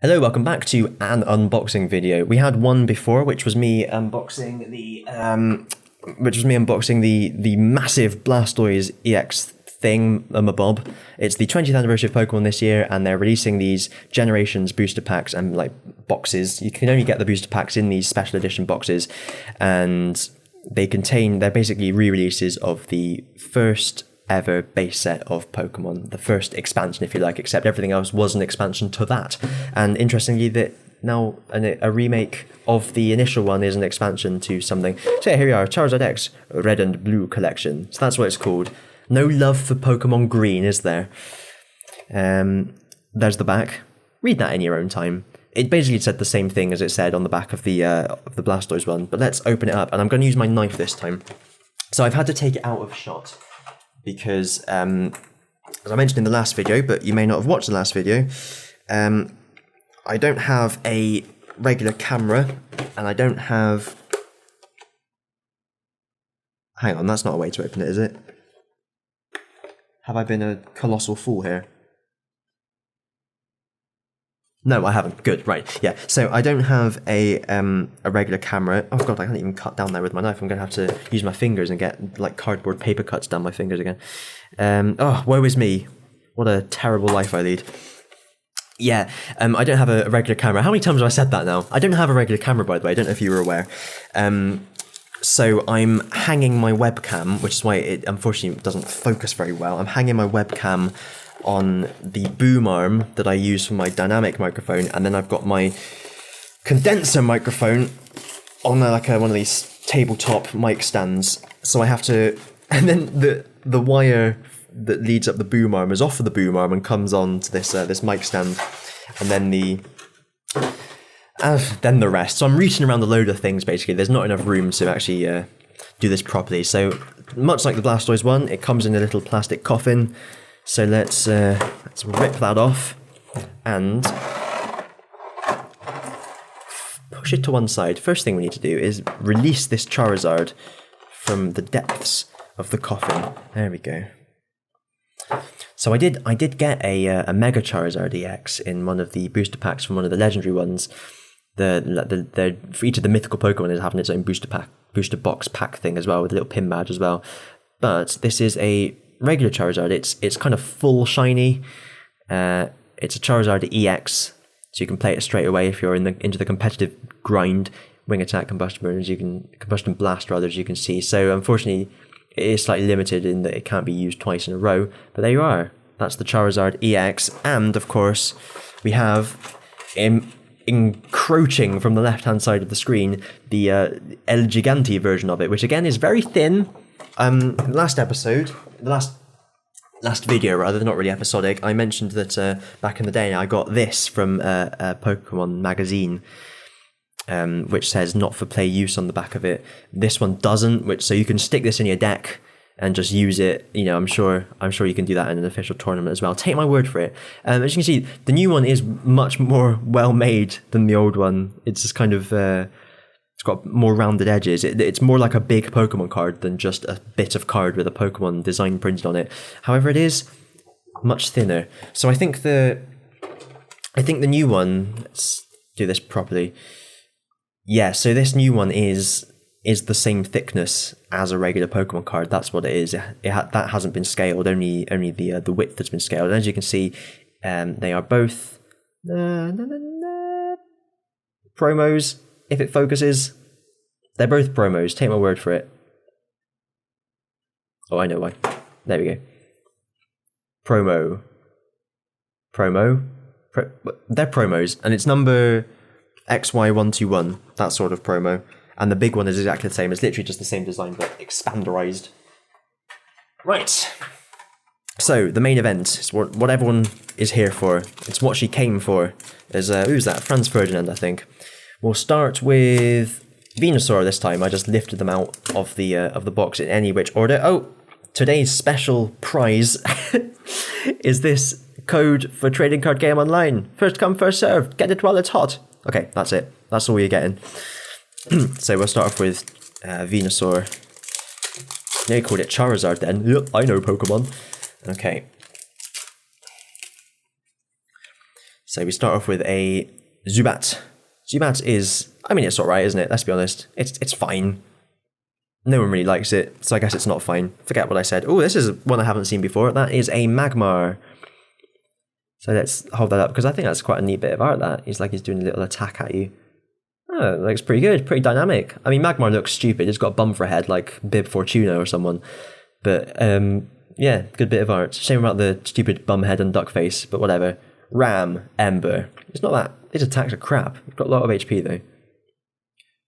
Hello, welcome back to an unboxing video. We had one before, which was me unboxing the massive Blastoise-EX thing-a-bob. It's the 20th anniversary of Pokemon this year, and they're releasing these Generations booster packs and like boxes. You can only get the booster packs in these special edition boxes, and they're basically re-releases of the first ever base set of Pokemon, the first expansion, if you like, except everything else was an expansion to that. And interestingly, that now a remake of the initial one is an expansion to something. So yeah, here we are, Charizard-EX Red and Blue Collection. So that's what it's called. No love for Pokemon Green, is there? There's the back. Read that in your own time. It basically said the same thing as it said on the back of the Blastoise one, but let's open it up, and I'm going to use my knife this time. So I've had to take it out of shot, because, as I mentioned in the last video, but you may not have watched the last video, I don't have a regular camera, and I don't have... Hang on, that's not a way to open it, is it? Have I been a colossal fool here? No, I haven't. Good, right. Yeah, so I don't have a regular camera. Oh god, I can't even cut down there with my knife. I'm going to have to use my fingers and get like cardboard paper cuts down my fingers again. Oh, woe is me. What a terrible life I lead. Yeah, I don't have a regular camera. How many times have I said that now? I don't have a regular camera, by the way. I don't know if you were aware. So I'm hanging my webcam, which is why it unfortunately doesn't focus very well. I'm hanging my webcam on the boom arm that I use for my dynamic microphone, and then I've got my condenser microphone on one of these tabletop mic stands. So I have to, and then the wire that leads up the boom arm is off of the boom arm and comes on to this mic stand, and then the rest. So I'm reaching around a load of things basically. There's not enough room to actually do this properly. So much like the Blastoise one, it comes in a little plastic coffin. So let's rip that off and push it to one side. First thing we need to do is release this Charizard from the depths of the coffin. There we go. So I did get a Mega Charizard-EX in one of the booster packs from one of the legendary ones. The for each of the mythical Pokemon is having its own booster box pack thing as well, with a little pin badge as well. But this is a regular Charizard. It's kind of full shiny. It's a Charizard-EX, so you can play it straight away if you're into the competitive grind. Wing attack, combustion blast rather, as you can see. So unfortunately, it is slightly limited in that it can't be used twice in a row. But there you are. That's the Charizard-EX, and of course we have encroaching from the left-hand side of the screen the El Gigante version of it, which again is very thin. Last video rather, not really episodic, I mentioned that back in the day I got this from a Pokemon magazine, which says not for play use on the back of it. This one doesn't, so you can stick this in your deck and just use it. You know, I'm sure you can do that in an official tournament as well. Take my word for it. As you can see, the new one is much more well made than the old one. It's just kind of it's got more rounded edges. It's more like a big Pokemon card than just a bit of card with a Pokemon design printed on it. However, it is much thinner. So I think the new one, let's do this properly. Yeah, so this new one is the same thickness as a regular Pokemon card. That's what it is. That hasn't been scaled. Only the width has been scaled. And as you can see, they are both promos. If it focuses, they're both promos. Take my word for it. Oh, I know why. There we go. They're promos, and it's number XY121. That sort of promo. And the big one is exactly the same. It's literally just the same design, but expanderized. Right. So, the main event is what everyone is here for. It's what she came for. There's, who's that? Franz Ferdinand, I think. We'll start with Venusaur this time. I just lifted them out of the box in any which order. Oh, today's special prize is this code for Trading Card Game Online. First come, first served. Get it while it's hot. Okay, that's it. That's all you're getting. So we'll start off with Venusaur. They called it Charizard then. Yep, I know Pokemon. Okay. So we start off with a Zubat. Zubat is, I mean, it's alright, isn't it? Let's be honest. It's fine. No one really likes it, so I guess it's not fine. Forget what I said. Oh, this is one I haven't seen before. That is a Magmar. So let's hold that up, because I think that's quite a neat bit of art, that. He's doing a little attack at you. Oh, it looks pretty good, pretty dynamic. I mean, Magmar looks stupid. It's got a bum for a head, like Bib Fortuna or someone. But, yeah, good bit of art. Shame about the stupid bum head and duck face, but whatever. Ram, Ember. It's not that. These attacks are crap. You've got a lot of HP, though.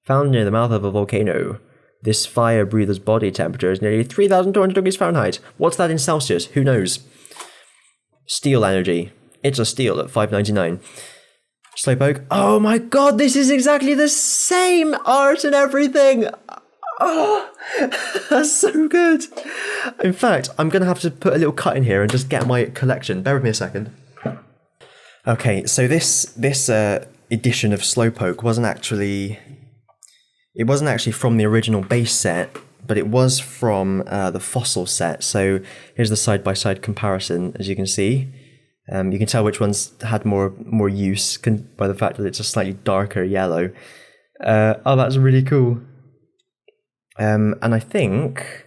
Found near the mouth of a volcano. This fire breather's body temperature is nearly 3,200 degrees Fahrenheit. What's that in Celsius? Who knows? Steel energy. It's a steel at 599. Slowpoke. Oh my god, this is exactly the same art and everything. Oh, that's so good. In fact, I'm going to have to put a little cut in here and just get my collection. Bear with me a second. Okay, so this edition of Slowpoke wasn't actually from the original base set, but it was from the fossil set. So here's the side-by-side comparison, as you can see. You can tell which ones had more use by the fact that it's a slightly darker yellow. Oh, that's really cool. And I think...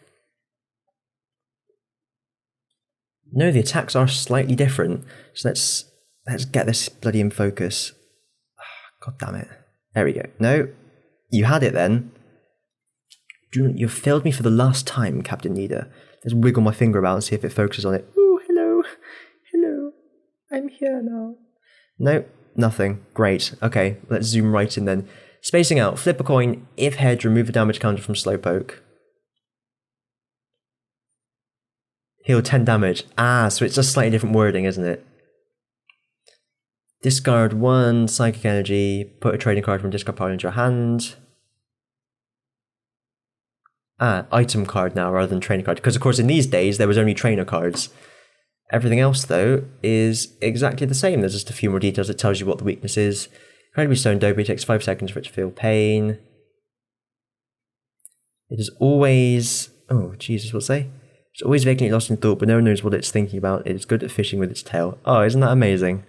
No, the attacks are slightly different. So let's get this bloody in focus. Oh, god damn it. There we go. No, you had it then. You failed me for the last time, Captain Nida. Let's wiggle my finger about and see if it focuses on it. Ooh, hello. Hello. I'm here now. No, nothing. Great. Okay, let's zoom right in then. Spacing out. Flip a coin. If heads, remove a damage counter from Slowpoke. Heal 10 damage. Ah, so it's just slightly different wording, isn't it? Discard 1 psychic energy. Put a trading card from discard pile into your hand. Ah, item card now rather than trainer card. Because of course in these days there was only trainer cards. Everything else though is exactly the same. There's just a few more details that tells you what the weakness is. Incredibly Stone Dopey takes 5 seconds for it to feel pain. It is always... Oh, Jesus, what's it say? It's always vacantly lost in thought, but no one knows what it's thinking about. It is good at fishing with its tail. Oh, isn't that amazing?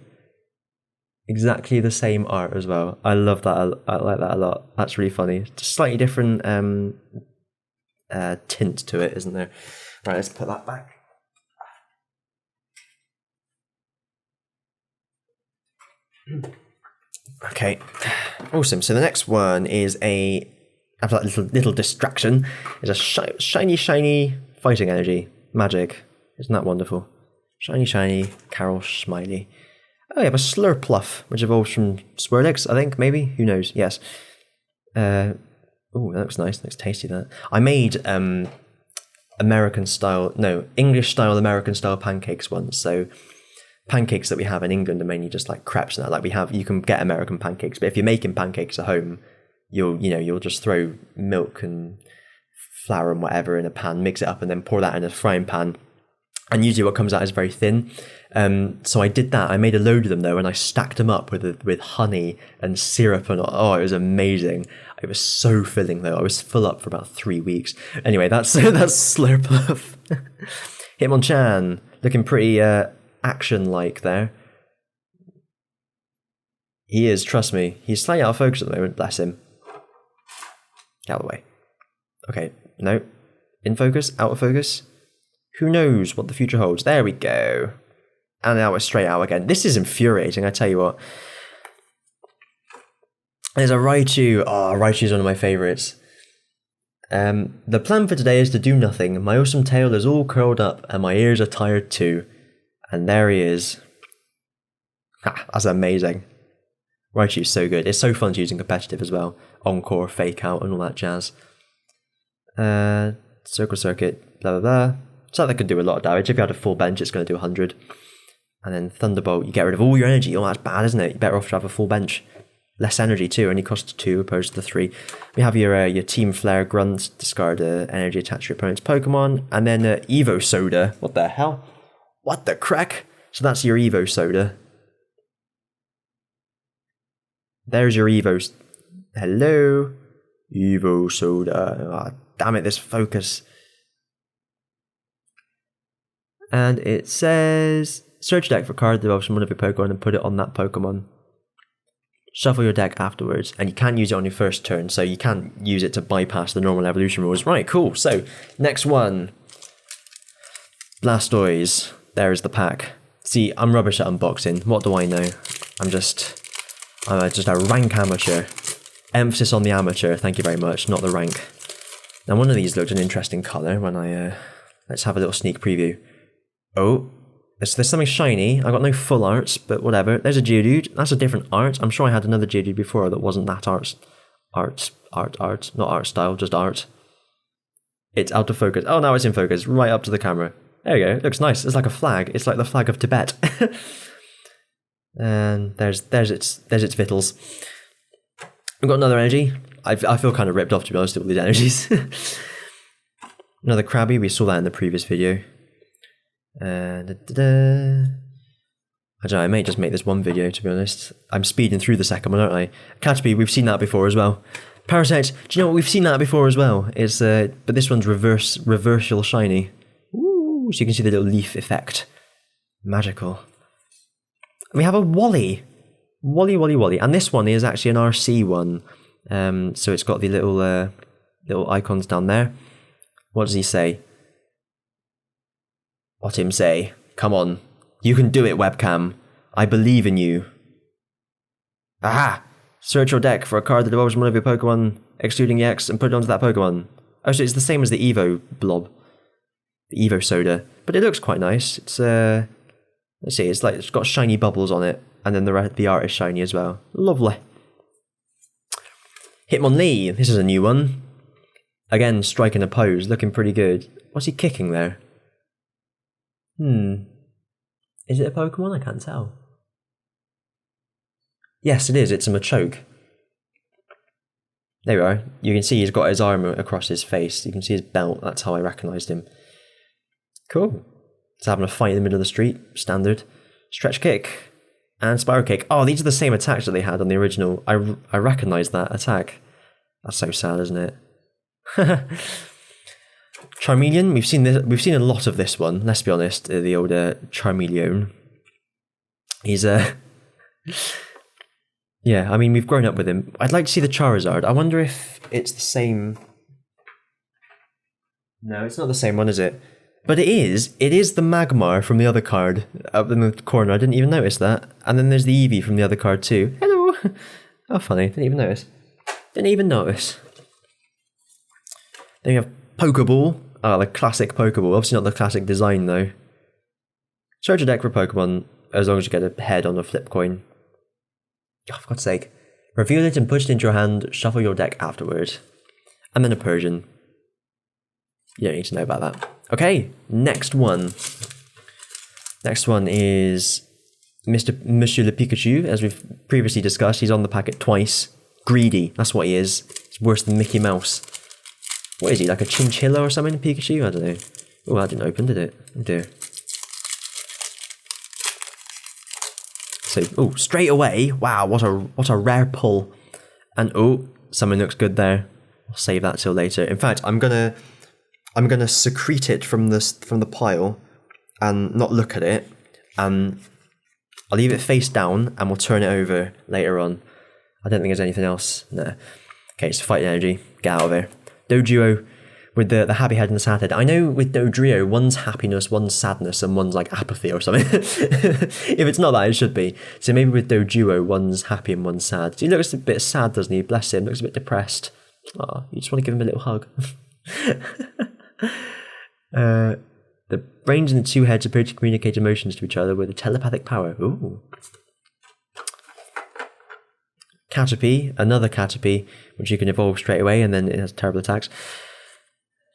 Exactly the same art as well. I love that. I like that a lot. That's really funny. Just slightly different tint to it, isn't there? Right, let's put that back. Okay, awesome. So the next one is after that little distraction, is a shiny fighting energy. Magic. Isn't that wonderful? Shiny Carol Smiley. Oh, you have a Slurpluff, which evolves from Swirlix, I think, maybe? Who knows? Yes. Oh, that looks nice. That looks tasty, that. I made English-style, American-style pancakes once. So pancakes that we have in England are mainly just like crepes and that. Like you can get American pancakes, but if you're making pancakes at home, you'll just throw milk and flour and whatever in a pan, mix it up, and then pour that in a frying pan. And usually what comes out is very thin. So I did that. I made a load of them though, and I stacked them up with honey and syrup and oh, it was amazing. It was so filling though. I was full up for about 3 weeks. Anyway, that's Slurpluff. Hitmonchan, looking pretty action-like there. He is, trust me. He's slightly out of focus at the moment, bless him. Get out of the way. Okay, no. In focus, out of focus. Who knows what the future holds? There we go. And now we're straight out again. This is infuriating, I tell you what. There's a Raichu. Oh, Raichu's one of my favourites. The plan for today is to do nothing. My awesome tail is all curled up and my ears are tired too. And there he is. Ha, that's amazing. Raichu's so good. It's so fun to use in competitive as well. Encore, fake out, and all that jazz. Circle Circuit, blah blah blah. So that could do a lot of damage. If you had a full bench, it's going to do 100. And then Thunderbolt, you get rid of all your energy. Oh, that's bad, isn't it? You're better off to have a full bench. Less energy too, only costs 2 opposed to the 3. We have your Team Flare Grunt, discard energy attached to your opponent's Pokemon. And then Evo Soda. What the hell? What the crack? So that's your Evo Soda. There's your Evo. Hello? Evo Soda. Oh, damn it, this focus. And it says Search your deck for cards that develops from one of your Pokemon and put it on that Pokemon. Shuffle your deck afterwards, and you can use it on your first turn, so you can't use it to bypass the normal evolution rules. Right, cool. So, next one. Blastoise. There is the pack. See, I'm rubbish at unboxing. What do I know? I'm just a rank amateur. Emphasis on the amateur, thank you very much, not the rank. Now, one of these looked an interesting colour when I... let's have a little sneak preview. Oh, there's something shiny. I got no full arts, but whatever. There's a Geodude. That's a different art. I'm sure I had another Geodude before that wasn't that art. Not art style, just art. It's out of focus. Oh, now it's in focus, right up to the camera. There you go. It looks nice. It's like a flag. It's like the flag of Tibet. And there's its victuals. We've got another energy. I feel kind of ripped off, to be honest, with all these energies. Another Krabby. We saw that in the previous video. I don't know, I may just make this one video, to be honest. I'm speeding through the second one, aren't I? Caterpie, we've seen that before as well. Parasect, do you know what? We've seen that before as well. It's but this one's reversal shiny. Ooh, so you can see the little leaf effect. Magical. And we have a Wally. Wally. And this one is actually an RC one. So it's got the little icons down there. What does he say? What him say? Come on. You can do it, webcam. I believe in you. Aha! Search your deck for a card that develops one of your Pokemon, excluding EX, and put it onto that Pokemon. Oh, so it's the same as the Evo blob. The Evo soda. But it looks quite nice. It's, let's see, it's got shiny bubbles on it, and then the art is shiny as well. Lovely. Hitmonlee. This is a new one. Again, striking a pose, looking pretty good. What's he kicking there? Is it a Pokemon? I can't tell. Yes, it is. It's a Machoke. There we are. You can see he's got his arm across his face. You can see his belt. That's how I recognised him. Cool. It's having a fight in the middle of the street. Standard. Stretch Kick. And Spiral Kick. Oh, these are the same attacks that they had on the original. I recognise that attack. That's so sad, isn't it? Charmeleon, we've seen a lot of this one, let's be honest, the older Charmeleon. He's yeah, I mean, we've grown up with him. I'd like to see the Charizard. I wonder if it's the same. No, it's not the same one, is it? But it is the Magmar from the other card up in the corner. I didn't even notice that. And then there's the Eevee from the other card too. Hello! Oh, funny, didn't even notice. Then you have Pokeball. Oh, the classic Pokeball. Obviously not the classic design, though. Search your deck for Pokemon, as long as you get a head on a flip coin. Oh, for God's sake. Reveal it and put it into your hand, shuffle your deck afterward. And then a Persian. You don't need to know about that. Okay, next one. Next one is Monsieur Le Pikachu. As we've previously discussed, he's on the packet twice. Greedy, that's what he is. It's worse than Mickey Mouse. What is he, like a chinchilla or something, Pikachu? I don't know. Oh, that didn't open, did it? Oh dear. So, oh, straight away. Wow, what a rare pull. And oh, something looks good there. I'll save that till later. In fact, I'm gonna secrete it from the pile and not look at it. And I'll leave it face down and we'll turn it over later on. I don't think there's anything else. No. Okay, so Fighting Energy. Get out of there. Doduo with the happy head and the sad head. I know with Dodrio, one's happiness, one's sadness, and one's like apathy or something. If it's not that, it should be. So maybe with Doduo, one's happy and one's sad. So he looks a bit sad, doesn't he? Bless him. Looks a bit depressed. Oh, you just want to give him a little hug. The brains and the two heads appear to communicate emotions to each other with a telepathic power. Ooh. Caterpie, another Caterpie, which you can evolve straight away, and then it has terrible attacks.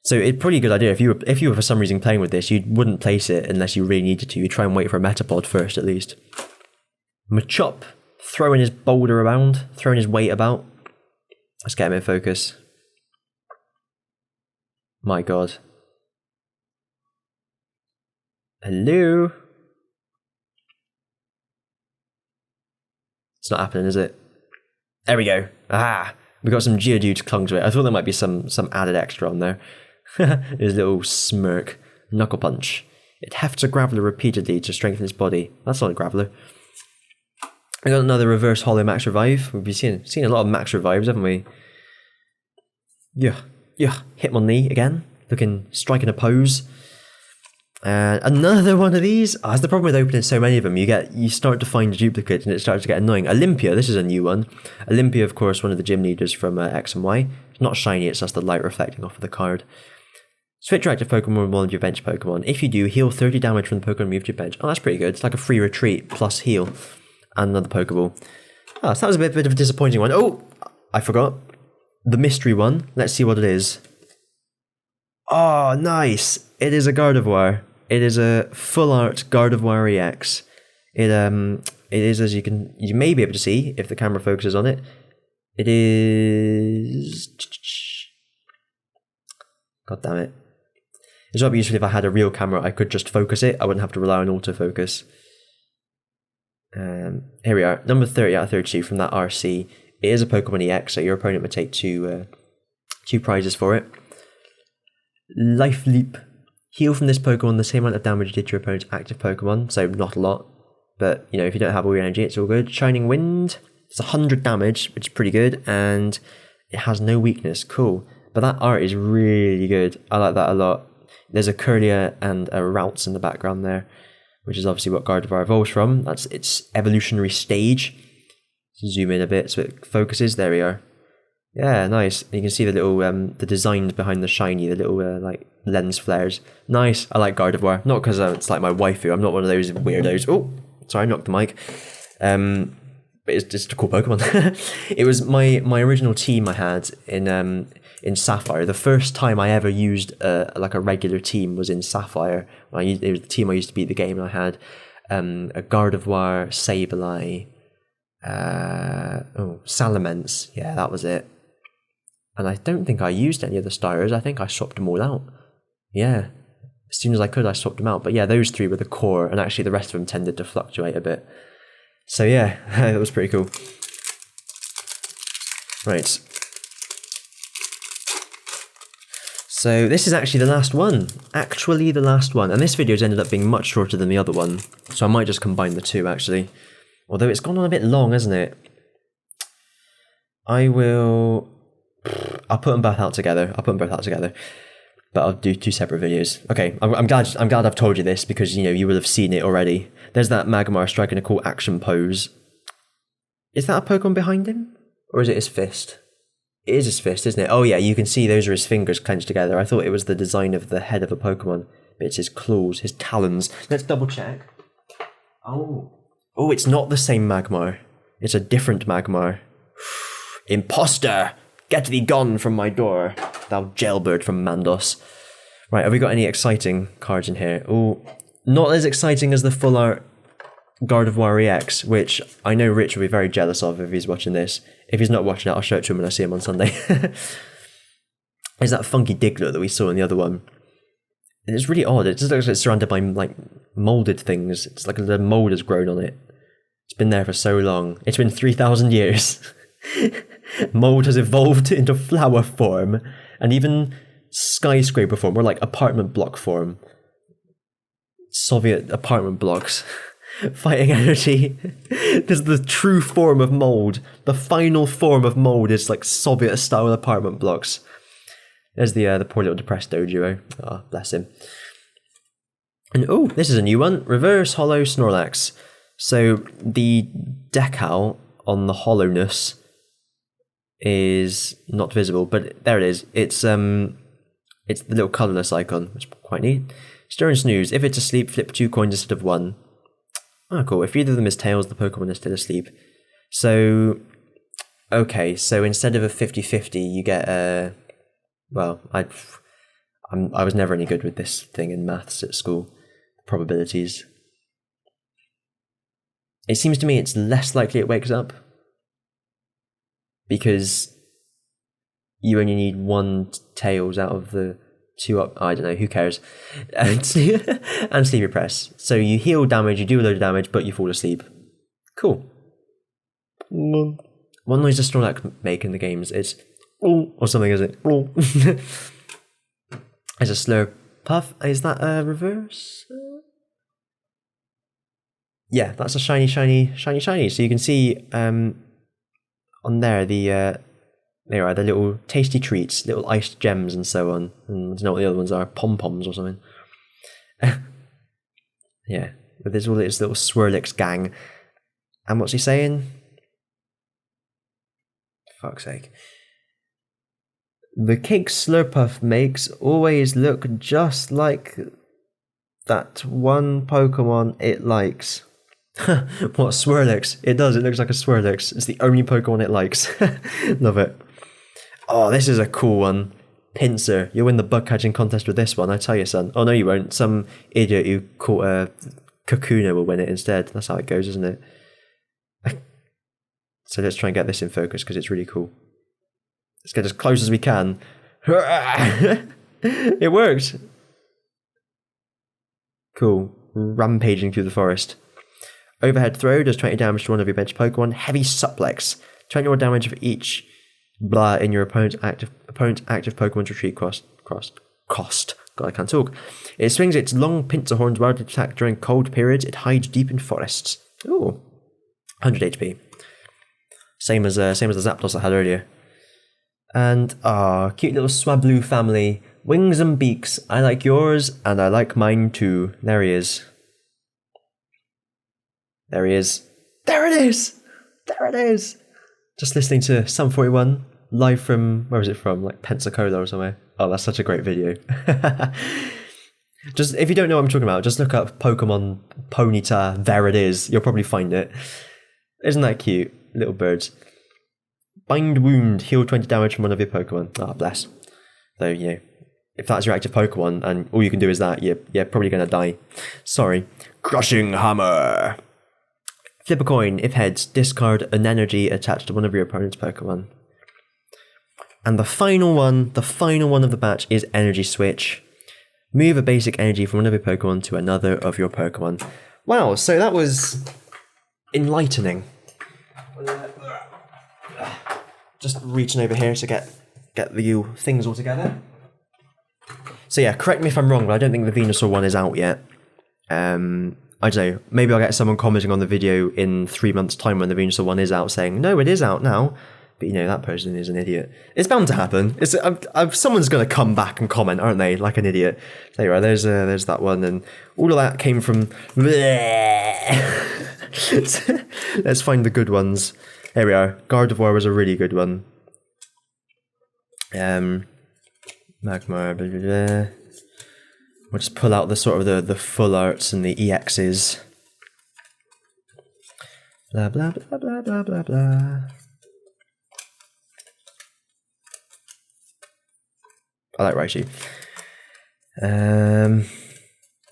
So it's probably a good idea if you were for some reason playing with this, you wouldn't place it unless you really needed to. You'd try and wait for a Metapod first, at least. Machop, throwing his boulder around, throwing his weight about. Let's get him in focus. My God. Hello? It's not happening, is it? There we go. Ah, we got some Geodude clung to it. I thought there might be some added extra on there. His little smirk. Knuckle punch. It hefts a Graveler repeatedly to strengthen its body. That's not a Graveler. We got another reverse holo max revive. We've been seeing a lot of max revives, haven't we? Yeah. Hitmonlee again, striking a pose. And another one of these. That's the problem with opening so many of them. You start to find duplicates, and it starts to get annoying. Olympia, this is a new one. Olympia, of course, one of the gym leaders from X and Y. It's not shiny. It's just the light reflecting off of the card. Switch your active Pokemon with one of your bench Pokemon. If you do, heal 30 damage from the Pokemon moved to your bench. Oh, that's pretty good. It's like a free retreat plus heal. And another Pokeball. Oh, so that was a bit of a disappointing one. Oh, I forgot. The mystery one. Let's see what it is. Oh, nice. It is a Gardevoir. It is a full art Gardevoir-EX. It is, as you may be able to see if the camera focuses on it. It is... God damn it. It's not useful if I had a real camera, I could just focus it. I wouldn't have to rely on autofocus. Here we are, number 30 out of 32 from that RC. It is a Pokemon EX, so your opponent would take two prizes for it. Life Leap. Heal from this Pokemon the same amount of damage you did to your opponent's active Pokemon, so not a lot. But, if you don't have all your energy, it's all good. Shining Wind. It's 100 damage, which is pretty good, and it has no weakness. Cool. But that art is really good. I like that a lot. There's a Curlia and a Routes in the background there, which is obviously what Gardevoir evolves from. That's its evolutionary stage. Zoom in a bit so it focuses. There we are. Yeah, nice. And you can see the little the designs behind the shiny, the little like lens flares. Nice. I like Gardevoir. Not because it's like my waifu. I'm not one of those weirdos. Oh, sorry, I knocked the mic. But it's just a cool Pokemon. It was my original team I had in Sapphire. The first time I ever used like a regular team was in Sapphire. It was the team I used to beat the game, and I had a Gardevoir, Sableye, Salamence. Yeah, that was it. And I don't think I used any of the starters. I think I swapped them all out. Yeah, as soon as I could, I swapped them out. But yeah, those three were the core, and actually the rest of them tended to fluctuate a bit. So yeah, that was pretty cool. Right. So this is actually the last one. Actually the last one. And this video's ended up being much shorter than the other one. So I might just combine the two, actually. Although it's gone on a bit long, hasn't it? I'll put them both out together. But I'll do two separate videos. Okay, I'm glad I've told you this, because you will have seen it already. There's that Magmar striking a cool action pose. Is that a Pokemon behind him? Or is it his fist? It is his fist, isn't it? Oh yeah, you can see those are his fingers clenched together. I thought it was the design of the head of a Pokemon. But it's his claws, his talons. Let's double check. Oh, it's not the same Magmar. It's a different Magmar. Imposter! Get thee gone from my door, thou jailbird from Mandos. Right, have we got any exciting cards in here? Oh, not as exciting as the full art Gardevoir-EX, which I know Rich will be very jealous of if he's watching this. If he's not watching it, I'll show it to him when I see him on Sunday. There's that funky Diglett that we saw in the other one. It's really odd. It just looks like it's surrounded by like moulded things. It's like the mould has grown on it. It's been there for so long. It's been 3,000 years. Mold has evolved into flower form, and even skyscraper form, or like apartment block form. Soviet apartment blocks. Fighting energy. This is the true form of mold. The final form of mold is like Soviet style apartment blocks. There's the poor little depressed Dojo. Oh, bless him. And oh, this is a new one. Reverse Hollow Snorlax. So the decal on the hollowness is not visible, but there it is. It's the little colourless icon, which is quite neat. Stir and Snooze. If it's asleep, flip 2 coins instead of 1. Oh, cool. If either of them is tails, the Pokemon is still asleep. So, okay, so instead of a 50-50, you get a... Well, I was never any good with this thing in maths at school. Probabilities. It seems to me it's less likely it wakes up, because you only need 1 tails out of the 2 up. I don't know, who cares? And Sleepy Press. So you heal damage, you do a load of damage, but you fall asleep. Cool. One noise does Snorlax make in the games is or something, is it? It's a slow Puff, is that a reverse? Yeah, that's a shiny. So you can see on there the there are the little tasty treats, little iced gems and so on. And I don't know what the other ones are, pom-poms or something. Yeah, but there's all this little Swirlix gang. And what's he saying? For fuck's sake. The cake Slurpuff makes always look just like that one Pokemon it likes. What, Swirlix? It does, it looks like a Swirlix. It's the only Pokemon it likes. Love it. Oh, this is a cool one. Pinsir. You'll win the bug catching contest with this one, I tell you, son. Oh, no, you won't. Some idiot who caught a Kakuna will win it instead. That's how it goes, isn't it? So let's try and get this in focus because it's really cool. Let's get as close as we can. It works. Cool. Rampaging through the forest. Overhead throw does 20 damage to one of your bench Pokemon. Heavy suplex. 20 more damage for each blah in your opponent's active Pokemon's retreat cost. God, I can't talk. It swings its long pincer horns while it attacks during cold periods. It hides deep in forests. Ooh. 100 HP. Same as the Zapdos I had earlier. And, cute little Swablu family. Wings and beaks. I like yours, and I like mine too. There he is. There he is. There it is! There it is! Just listening to Sum 41, live from, where was it from? Like Pensacola or somewhere. Oh, that's such a great video. Just, if you don't know what I'm talking about, just look up Pokemon Ponyta, there it is. You'll probably find it. Isn't that cute? Little birds. Bind Wound, heal 20 damage from one of your Pokemon. Ah, bless. Though, you know, if that's your active Pokemon and all you can do is that, you're probably going to die. Sorry. Crushing Hammer. Flip a coin. If heads, discard an energy attached to one of your opponent's Pokemon. And the final one of the batch is Energy Switch. Move a basic energy from one of your Pokemon to another of your Pokemon. Wow, so that was enlightening. Just reaching over here to get the things all together. So yeah, correct me if I'm wrong, but I don't think the Venusaur one is out yet. I don't know, maybe I'll get someone commenting on the video in 3 months' time when the Venusaur one is out saying, no, it is out now. But you know, that person is an idiot. It's bound to happen. Someone's going to come back and comment, aren't they? Like an idiot. There you are, there's that one. And all of that came from... Let's find the good ones. There we are. Gardevoir was a really good one. Magmar, blah, blah, blah. We'll just pull out the sort of the full arts and the EXs. Blah, blah, blah, blah, blah, blah, blah. I like Raichu.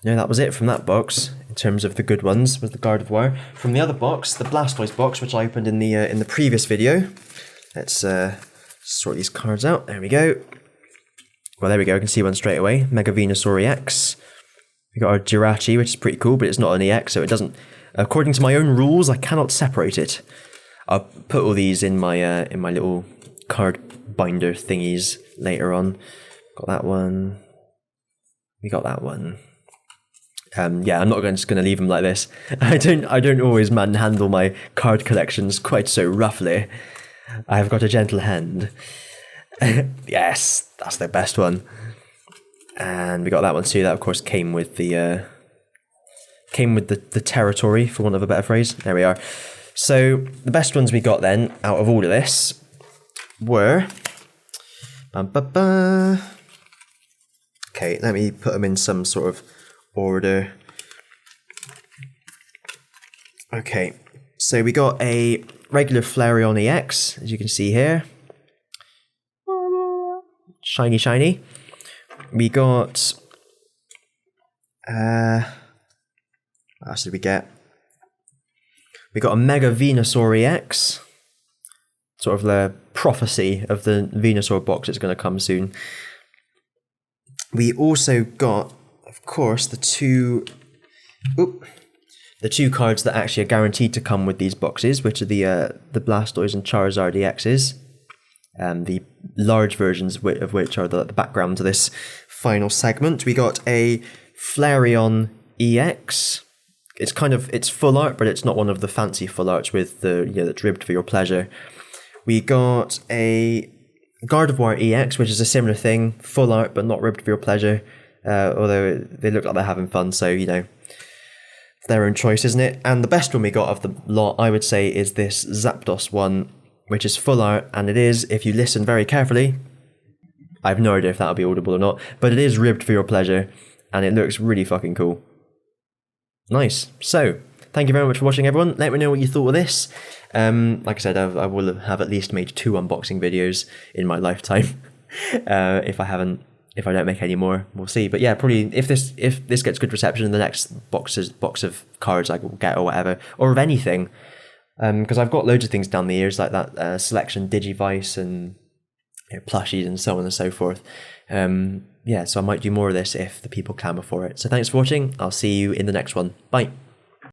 Yeah, that was it from that box. In terms of the good ones, was the Gardevoir. From the other box, the Blastoise box, which I opened in the previous video. Let's sort these cards out. There we go. Well, there we go. I can see one straight away. Mega Venusaur-EX. We got our Jirachi, which is pretty cool, but it's not an EX, so it doesn't. According to my own rules, I cannot separate it. I'll put all these in my little card binder thingies later on. Got that one. We got that one. Yeah, I'm not just going to leave them like this. I don't always manhandle my card collections quite so roughly. I have got a gentle hand. Yes, that's the best one. And we got that one too. That of course came with the territory, for want of a better phrase. There we are. So the best ones we got then out of all of this were. Okay, let me put them in some sort of order. Okay, so we got a regular Flareon EX, as you can see here. Shiny, shiny. We got... what else did we get? We got a Mega Venusaur EX. Sort of the prophecy of the Venusaur box that's going to come soon. We also got, of course, the two cards that actually are guaranteed to come with these boxes, which are the Blastoise and Charizard-EXs. the large versions of which are the background to this final segment. We got a Flareon EX. It's full art, but it's not one of the fancy full arts with that's ribbed for your pleasure. We got a Gardevoir EX, which is a similar thing, full art but not ribbed for your pleasure. Although they look like they're having fun, so it's their own choice, isn't it? And the best one we got of the lot, I would say, is this Zapdos one, which is full art, and it is, if you listen very carefully, I have no idea if that'll be audible or not, but it is ribbed for your pleasure, and it looks really fucking cool. Nice. So, thank you very much for watching, everyone. Let me know what you thought of this. Like I said, I will have at least made 2 unboxing videos in my lifetime. If I don't make any more, we'll see. But yeah, probably if this gets good reception, the next box of cards I will get or whatever, or of anything, because I've got loads of things down the years like that selection Digivice and plushies and so on and so forth. So I might do more of this if the people clamour for it. So thanks for watching. I'll see you in the next one. Bye.